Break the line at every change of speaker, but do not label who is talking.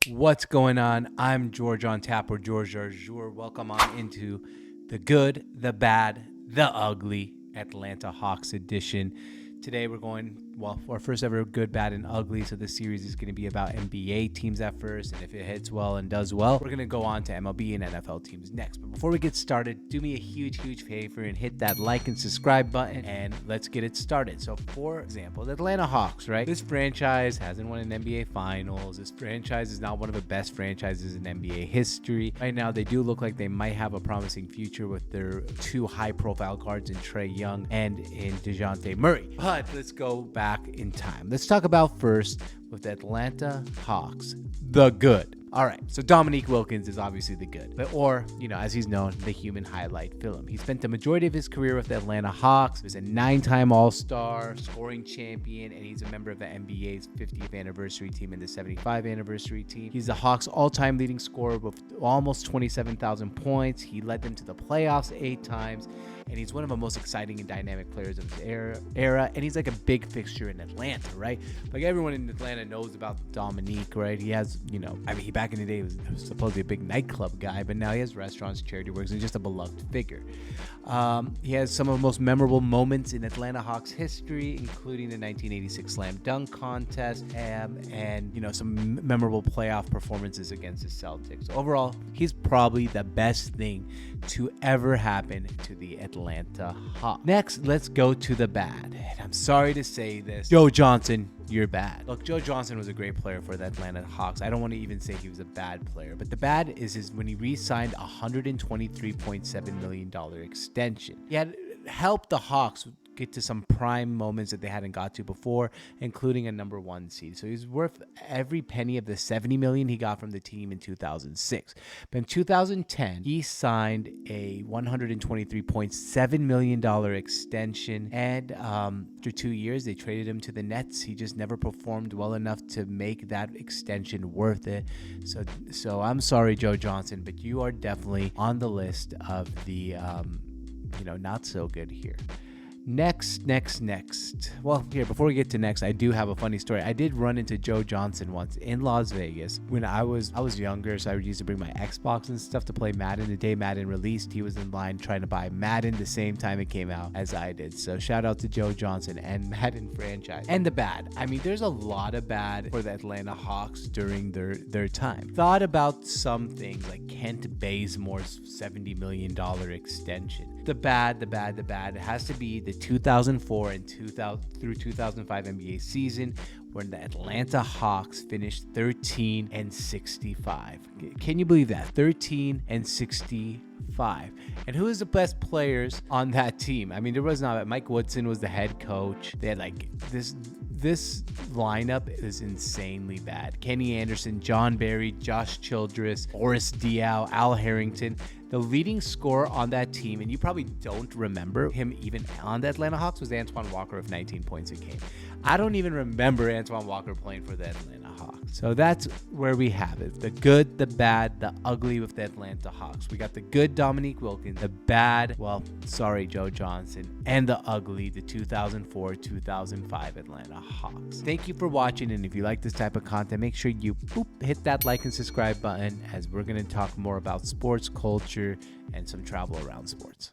What's going on? I'm George on tap, or George Arjour. Welcome on into the good, the bad, the ugly Atlanta Hawks edition. Today we're going, our first ever good, bad, and ugly. So this series is going to be about NBA teams at first, and if it hits well and does well, we're going to go on to MLB and NFL teams next. But before we get started, do me a huge favor and hit that like and subscribe button, and let's get it started. So for example, the Atlanta Hawks, right? This franchise hasn't won an NBA Finals. This franchise is not one of the best franchises in NBA history. Right now, they do look like they might have a promising future with their two high-profile guards in Trae Young and in DeJounte Murray. But let's go back in time. Let's talk about first with the Atlanta Hawks, the good. All right, so Dominique Wilkins is obviously the good, or, as he's known, the human highlight film. He spent the majority of his career with the Atlanta Hawks. He was a 9-time All-Star, scoring champion, and he's a member of the NBA's 50th anniversary team and the 75th anniversary team. He's the Hawks' all-time leading scorer with almost 27,000 points. He led them to the playoffs 8 times, and he's one of the most exciting and dynamic players of his era, and he's like a big fixture in Atlanta, right? Like everyone in Atlanta knows about Dominique, right? He has, he back in the day was supposedly a big nightclub guy, but now he has restaurants, charity works, and just a beloved figure. He has some of the most memorable moments in Atlanta Hawks history, including the 1986 Slam Dunk Contest and some memorable playoff performances against the Celtics. So overall, he's probably the best thing to ever happen to the Atlanta Hawks. Next, let's go to the bad. And I'm sorry to say this, Joe Johnson, you're bad. Look, Joe Johnson was a great player for the Atlanta Hawks. I don't want to even say he was a bad player, but the bad is when he re-signed a $123.7 million extension. He had helped the Hawks get to some prime moments that they hadn't got to before, including a number 1 seed. So he's worth every penny of the $70 million he got from the team in 2006. But in 2010, he signed a $123.7 million extension, and after 2 years, they traded him to the Nets. He just never performed well enough to make that extension worth it. So I'm sorry, Joe Johnson, but you are definitely on the list of the not so good here. Next. Well, here, before we get to next, I do have a funny story. I did run into Joe Johnson once in Las Vegas when I was younger, so I used to bring my Xbox and stuff to play Madden. The day Madden released, he was in line trying to buy Madden the same time it came out as I did. So shout out to Joe Johnson and Madden franchise. And the bad. I mean, there's a lot of bad for the Atlanta Hawks during their time. Thought about some things like Kent Bazemore's $70 million extension. The bad. It has to be the 2004 and 2000 through 2005 NBA season, when the Atlanta Hawks finished 13-65. Can you believe that? 13-65. And who is the best players on that team? I mean, there was not. Mike Woodson was the head coach. They had this lineup is insanely bad. Kenny Anderson, John Barry, Josh Childress, Boris Diaw, Al Harrington. The leading scorer on that team, and you probably don't remember him even on the Atlanta Hawks, was Antoine Walker of 19 points a game. I don't even remember Antoine Walker playing for the Atlanta Hawks. So that's where we have it. The good, the bad, the ugly with the Atlanta Hawks. We got the good Dominique Wilkins, the bad, sorry, Joe Johnson, and the ugly, the 2004-2005 Atlanta Hawks. Thank you for watching, and if you like this type of content, make sure you hit that like and subscribe button, as we're going to talk more about sports, culture, and some travel around sports.